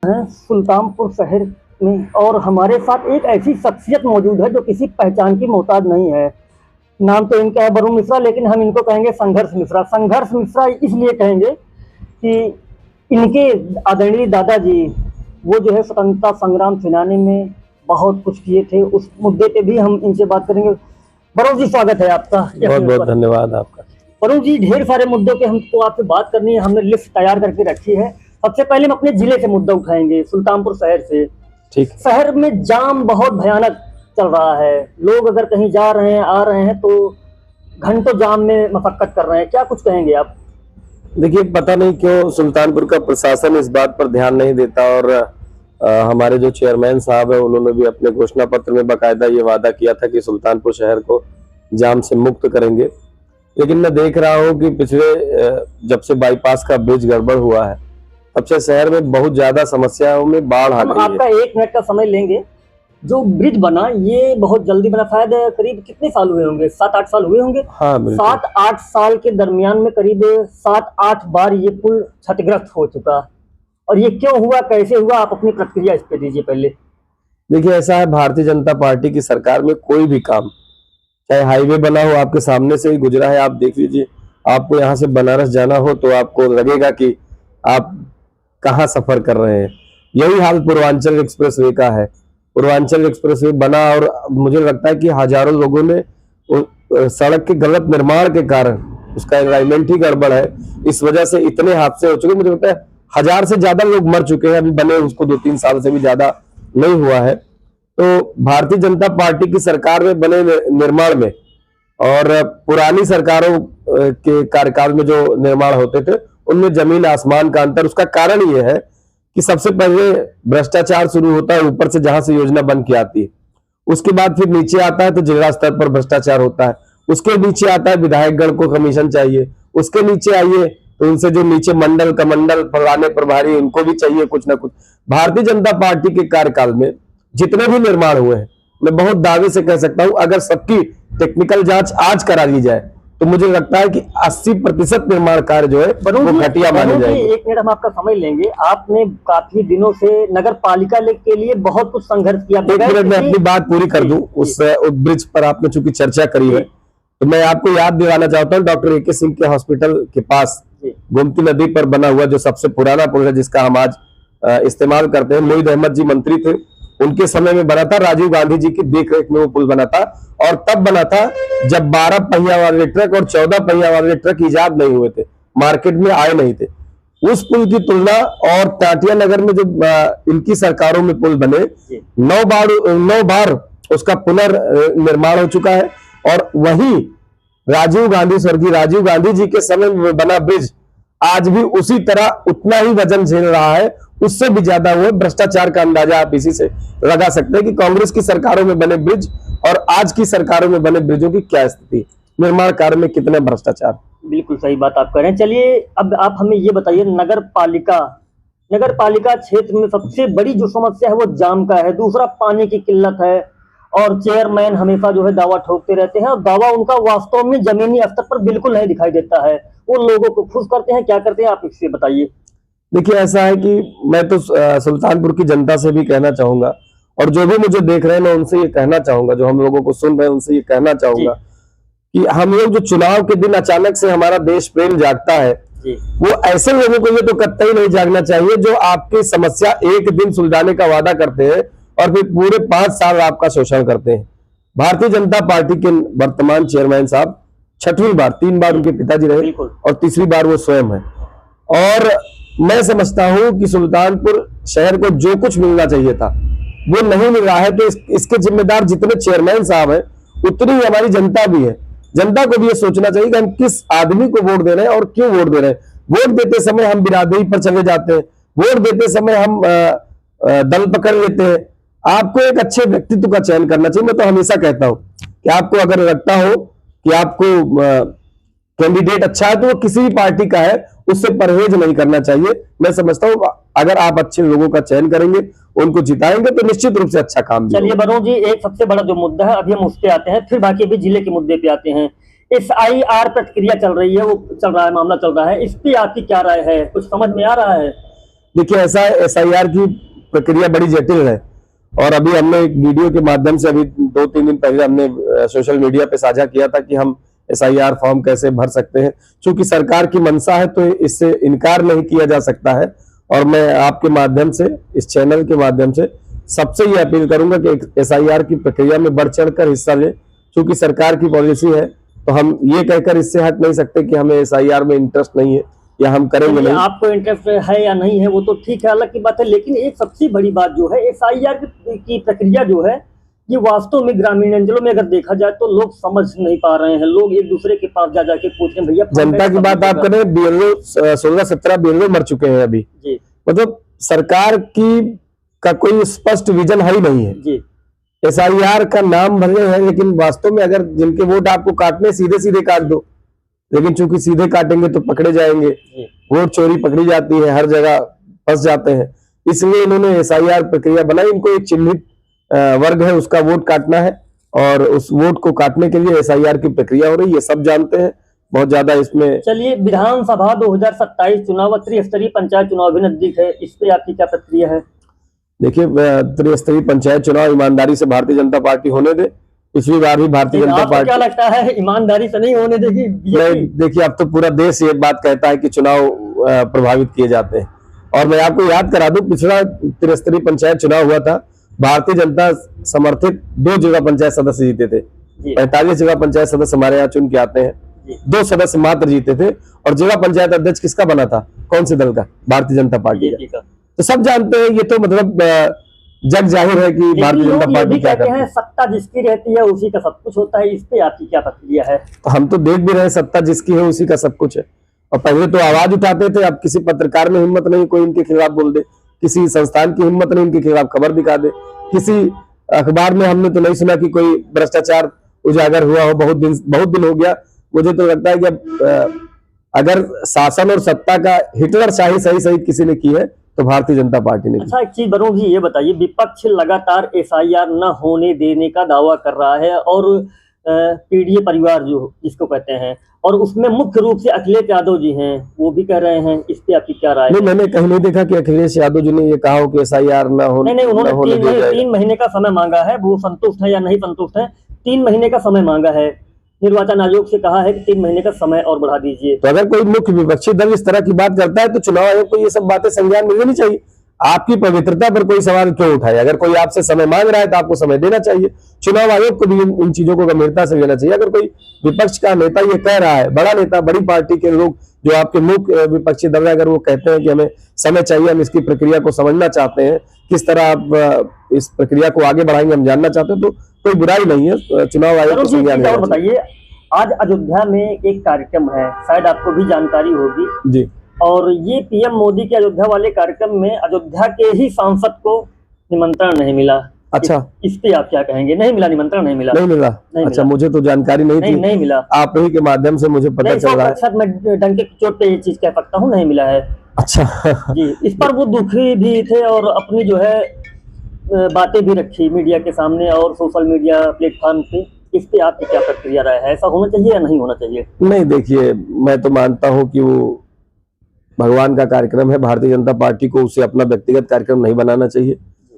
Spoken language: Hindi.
हैं सुल्तानपुर शहर में और हमारे साथ एक ऐसी शख्सियत मौजूद है जो किसी पहचान की मोहताज नहीं है। नाम तो इनका है वरुण मिश्रा, लेकिन हम इनको कहेंगे संघर्ष मिश्रा। संघर्ष मिश्रा इसलिए कहेंगे कि इनके आदरणीय दादाजी वो जो है स्वतंत्रता संग्राम सेनानी में बहुत कुछ किए थे। उस मुद्दे पे भी हम इनसे बात करेंगे। वरुण जी, स्वागत है आपका। बहुत बहुत धन्यवाद आपका। वरुण जी, ढेर सारे मुद्दों पे हमको आपसे बात करनी है, हमने लिस्ट तैयार करके रखी है। सबसे पहले हम अपने जिले से मुद्दा उठाएंगे, सुल्तानपुर शहर से। ठीक। शहर में जाम बहुत भयानक चल रहा है। लोग अगर कहीं जा रहे हैं आ रहे हैं तो घंटों जाम में मशक्कत कर रहे हैं। क्या कुछ कहेंगे आप? देखिए, पता नहीं क्यों सुल्तानपुर का प्रशासन इस बात पर ध्यान नहीं देता और हमारे जो चेयरमैन साहब है उन्होंने भी अपने घोषणा पत्र में बाकायदा ये वादा किया था कि सुल्तानपुर शहर को जाम से मुक्त करेंगे। लेकिन मैं देख रहा हूँ कि पिछले जब से बाईपास का ब्रिज गड़बड़ हुआ है तब से शहर में बहुत ज्यादा समस्याओं में बाढ़ आ गई है। आपका 1 मिनट का समय लेंगे। जो ब्रिज बना ये बहुत जल्दी बना, शायद करीब कितने साल हुए होंगे? 7-8 साल हुए होंगे। हाँ, 7-8 साल के दरमियान में करीब 7-8 बार ये पुल क्षतिग्रस्त हो चुका। और ये क्यों हुआ, कैसे हुआ? आप अपनी प्रतिक्रिया इस पे दीजिए पहले। देखिए, ऐसा है, भारतीय जनता पार्टी की सरकार में कोई भी काम, चाहे हाईवे बना हो, आपके सामने से ही गुजरा है, आप देख लीजिए। आपको यहाँ से बनारस जाना हो तो आपको लगेगा कि आप कहाँ सफर कर रहे हैं। यही हाल पूर्वांचल एक्सप्रेसवे का है। पूर्वांचल एक्सप्रेसवे बना और मुझे लगता है कि हजारों लोगों ने सड़क के गलत निर्माण के कारण, उसका एलाइनमेंट ही गड़बड़ है, इस वजह से इतने हादसे हो चुके। मुझे लगता है 1000 से ज्यादा लोग मर चुके हैं, अभी बने उसको 2-3 साल से भी ज्यादा नहीं हुआ है। तो भारतीय जनता पार्टी की सरकार में बने निर्माण में और पुरानी सरकारों के कार्यकाल में जो निर्माण होते थे उनमें जमीन आसमान का अंतर। उसका कारण ये है कि सबसे पहले भ्रष्टाचार शुरू होता है ऊपर से, जहां से योजना बन के आती है। उसके बाद फिर नीचे आता है तो जिला स्तर पर भ्रष्टाचार होता है। उसके नीचे आता है विधायकगण को कमीशन चाहिए। उसके नीचे आइए तो उनसे जो नीचे मंडल कमंडल फलाने प्रभारी, उनको भी चाहिए कुछ ना कुछ। भारतीय जनता पार्टी के कार्यकाल में जितने भी निर्माण हुए हैं, मैं बहुत दावे से कह सकता हूं, अगर सबकी टेक्निकल जांच आज करा दी जाए तो मुझे लगता है कि 80% निर्माण कार्य जो है वो घटिया माने जाएंगे। 1 मिनट हम आपका समय लेंगे। आपने काफी दिनों से नगर पालिका के लिए बहुत कुछ संघर्ष किया। 1 मिनट में अपनी बात पूरी कर दूं। उस ब्रिज पर आपने चूंकि चर्चा करी है तो मैं आपको याद दिलाना चाहता हूँ, डॉक्टर AK सिंह के हॉस्पिटल के पास गोमती नदी पर बना हुआ जो सबसे पुराना पुल है, जिसका हम आज इस्तेमाल करते हैं, मोहित अहमद जी मंत्री थे, उनके समय में बना था। राजीव गांधी जी की देखरेख में वो पुल बना था और तब बना था जब 12 पहिया वाले ट्रक और 14 पहिया वाले ट्रक इजाद नहीं हुए थे, मार्केट में आए नहीं थे। उस पुल की तुलना और टाटिया नगर में जो इनकी सरकारों में पुल बने, 9 बार उसका पुनर्निर्माण हो चुका है। और वही राजीव गांधी, स्वर्गीय राजीव गांधी जी के समय में बना ब्रिज आज भी उसी तरह उतना ही वजन झेल रहा है, उससे भी ज्यादा हुआ। भ्रष्टाचार का अंदाजा आप इसी से लगा सकते हैं कि कांग्रेस की सरकारों में बने ब्रिज और आज की सरकारों में बने ब्रिजों की क्या स्थिति, निर्माण कार्य में कितना भ्रष्टाचार। बिल्कुल सही बात आप कह रहे हैं। चलिए अब आप हमें ये बताइए, नगर पालिका क्षेत्र में सबसे बड़ी जो समस्या है वो जाम का है, दूसरा पानी की किल्लत है और चेयरमैन हमेशा जो है दावा ठोकते रहते हैं और दावा उनका वास्तव में जमीनी स्तर पर बिल्कुल नहीं दिखाई देता है। वो लोगों को खुश करते हैं, क्या करते हैं, आप इससे बताइए। देखिए, ऐसा है कि मैं तो सुल्तानपुर की जनता से भी कहना चाहूंगा और जो भी मुझे देख रहे हैं मैं उनसे ये कहना चाहूंगा, जो हम लोगों को सुन रहे हैं उनसे ये कहना चाहूंगा कि हम लोग जो चुनाव के दिन अचानक से हमारा देश प्रेम जागता है, वो ऐसे लोगों को ये तो कतई नहीं जागना चाहिए जो आपकी समस्या एक दिन सुलझाने का वादा करते हैं और फिर पूरे 5 साल आपका शोषण करते हैं। भारतीय जनता पार्टी के वर्तमान चेयरमैन साहब 6वीं बार, 3 बार उनके पिताजी रहे और तीसरी बार वो स्वयं है। और मैं समझता हूं कि सुल्तानपुर शहर को जो कुछ मिलना चाहिए था वो नहीं मिल रहा है। तो इसके जिम्मेदार जितने चेयरमैन साहब हैं उतनी ही हमारी जनता भी है। जनता को भी ये सोचना चाहिए कि हम किस आदमी को वोट दे रहे हैं और क्यों वोट दे रहे हैं। वोट देते समय हम बिरादरी पर चले जाते हैं, वोट देते समय हम दल पकड़ लेते हैं। आपको एक अच्छे व्यक्तित्व का चयन करना चाहिए। मैं तो हमेशा कहता हूं कि आपको अगर लगता हो कि आपको कैंडिडेट अच्छा है तो वो किसी भी पार्टी का है, उससे परहेज नहीं करना चाहिए। मैं समझता हूँ अगर आप अच्छे लोगों का चयन करेंगे, उनको जिताएंगे तो निश्चित रूप से अच्छा काम। चलिए वरुण जी, एक सबसे बड़ा जो मुद्दा है अभी हम उस पे आते हैं, फिर बाकी भी जिले के मुद्दे पे आते हैं। SIR प्रक्रिया चल रही है, वो चल रहा है, मामला चल रहा है, इस पे आपकी क्या राय है? कुछ समझ में आ रहा है? देखिए ऐसा SIR की प्रक्रिया बड़ी जटिल है, और अभी हमने एक वीडियो के माध्यम से अभी 2-3 दिन पहले हमने सोशल मीडिया पे साझा किया था कि हम SIR फॉर्म कैसे भर सकते हैं। चूंकि सरकार की मंशा है तो इससे इनकार नहीं किया जा सकता है, और मैं आपके माध्यम से, इस चैनल के माध्यम से सबसे ये अपील करूंगा कि SIR की प्रक्रिया में बढ़ चढ़ कर हिस्सा ले। चूंकि सरकार की पॉलिसी है तो हम ये कहकर इससे हट नहीं सकते कि हमें SIR में इंटरेस्ट नहीं है या हम करेंगे नहीं। आपको इंटरेस्ट है या नहीं है वो तो ठीक है, अलग की बात है, लेकिन एक सबसे बड़ी बात जो है SIR की प्रक्रिया जो है ये वास्तव में ग्रामीण अंचलों में अगर देखा जाए तो लोग समझ नहीं पा रहे हैं। लोग एक दूसरे के पास जा जाके पूछ रहे हैं भैया जनता की बात आप करें, BLO 16-17 BLO मर चुके हैं अभी जी। मतलब सरकार का कोई स्पष्ट विजन है ही नहीं है जी। SIR का नाम भरे हैं, लेकिन वास्तव में अगर जिनके वोट आपको काटने सीधे सीधे काट दो, लेकिन चूंकि सीधे काटेंगे तो पकड़े जाएंगे, वोट चोरी पकड़ी जाती है, हर जगह फंस जाते हैं, इसलिए इन्होंने SIR प्रक्रिया बनाई। इनको एक चिन्हित वर्ग है उसका वोट काटना है, और उस वोट को काटने के लिए SIR की प्रक्रिया हो रही है, सब जानते हैं, बहुत ज्यादा इसमें। चलिए, विधानसभा 2027 चुनाव, त्रिस्तरीय पंचायत चुनाव भी नजदीक है, इस पे आपकी क्या प्रतिक्रिया है? देखिए, त्रिस्तरीय पंचायत चुनाव ईमानदारी से भारतीय जनता पार्टी होने दे। पिछली बार भी भारतीय जनता पार्टी, क्या लगता है ईमानदारी से नहीं होने देगी? देखिए, अब तो पूरा देश ये बात कहता है कि चुनाव प्रभावित किए जाते हैं, और मैं आपको याद करा दूं, पिछला त्रिस्तरीय पंचायत चुनाव हुआ था, भारतीय जनता समर्थित 2 जिला पंचायत सदस्य जीते थे। 45 जिला पंचायत सदस्य हमारे यहाँ चुन के आते हैं, 2 सदस्य मात्र जीते थे, और जिला पंचायत अध्यक्ष किसका बना था, कौन से दल का? भारतीय जनता पार्टी का। तो सब जानते हैं, ये तो मतलब जग जाहिर है कि भारतीय जनता पार्टी क्या करती है। सत्ता जिसकी रहती है उसी का सब कुछ होता है, इस पे आपकी क्या प्रतिक्रिया है? तो हम तो देख भी रहे हैं, सत्ता जिसकी है उसी का सब कुछ है। और पहले तो आवाज उठाते थे, अब किसी पत्रकार में हिम्मत नहीं कोई इनके खिलाफ बोल दे, किसी संस्थान की हिम्मत नहीं इनके खिलाफ खबर दिखा दे, किसी अखबार में हमने तो नहीं सुना कि कोई भ्रष्टाचार उजागर हुआ हो। बहुत दिन हो गया। मुझे तो लगता है कि अगर शासन और सत्ता का हिटलर शाही सही किसी ने की है तो भारतीय जनता पार्टी ने। अच्छा, एक चीज वरुण जी ये बताइए, विपक्ष लगातार SIR न होने देने का दावा कर रहा है, और पीडीए परिवार जो जिसको कहते हैं, और उसमें मुख्य रूप से अखिलेश यादव जी हैं, वो भी कह रहे हैं, इस पे आपकी क्या राय है? नहीं, मैंने कहीं नहीं देखा कि अखिलेश यादव जी ने ये कहा हो कि SIR न होने। नहीं, उन्होंने 3 महीने का समय मांगा है। वो संतुष्ट है या नहीं संतुष्ट है? 3 महीने का समय मांगा है, निर्वाचन आयोग से कहा है कि 3 महीने का समय और बढ़ा दीजिए। तो अगर कोई मुख्य विपक्षी दल इस तरह की बात करता है तो चुनाव आयोग को ये सब बातें संज्ञान में लेनी चाहिए। आपकी पवित्रता पर कोई सवाल क्यों उठाए? अगर कोई आपसे समय मांग रहा है तो आपको समय देना चाहिए। चुनाव आयोग को भी इन चीजों को गंभीरता से लेना चाहिए। अगर कोई विपक्ष का नेता ये कह रहा है, बड़ा नेता, बड़ी पार्टी के लोग जो आपके मुख्य विपक्षी दल है, अगर वो कहते हैं कि हमें समय चाहिए, हम इसकी प्रक्रिया को समझना चाहते हैं, किस तरह आप इस प्रक्रिया को आगे बढ़ाएंगे हम जानना चाहते हैं, तो कोई बुराई नहीं है। चुनाव आयोग को संज्ञान लेना चाहिए। बताइए, आज अयोध्या में एक कार्यक्रम है, शायद आपको भी जानकारी होगी जी, और ये PM मोदी के अयोध्या वाले कार्यक्रम में अयोध्या के ही सांसद को निमंत्रण नहीं मिला। अच्छा, इस पे आप क्या कहेंगे? नहीं मिला, निमंत्रण नहीं मिला? नहीं मिला। अच्छा, मुझे तो जानकारी नहीं थी। नहीं मिला, आप ही के माध्यम से मुझे पता चल रहा है। मैं डंके की चोट पे ये चीज कह सकता हूँ, नहीं मिला है। अच्छा जी, इस पर वो दुखी भी थे और अपनी जो है बातें भी रखी मीडिया के सामने और सोशल मीडिया प्लेटफॉर्म पे। इस पे आपकी क्या प्रक्रिया रहा है? ऐसा होना चाहिए या नहीं होना चाहिए? नहीं, देखिए, मैं तो मानता हूँ कि वो भगवान का कार्यक्रम है। भारतीय जनता पार्टी को उसे अपना व्यक्तिगत कार्यक्रम नहीं बनाना चाहिए।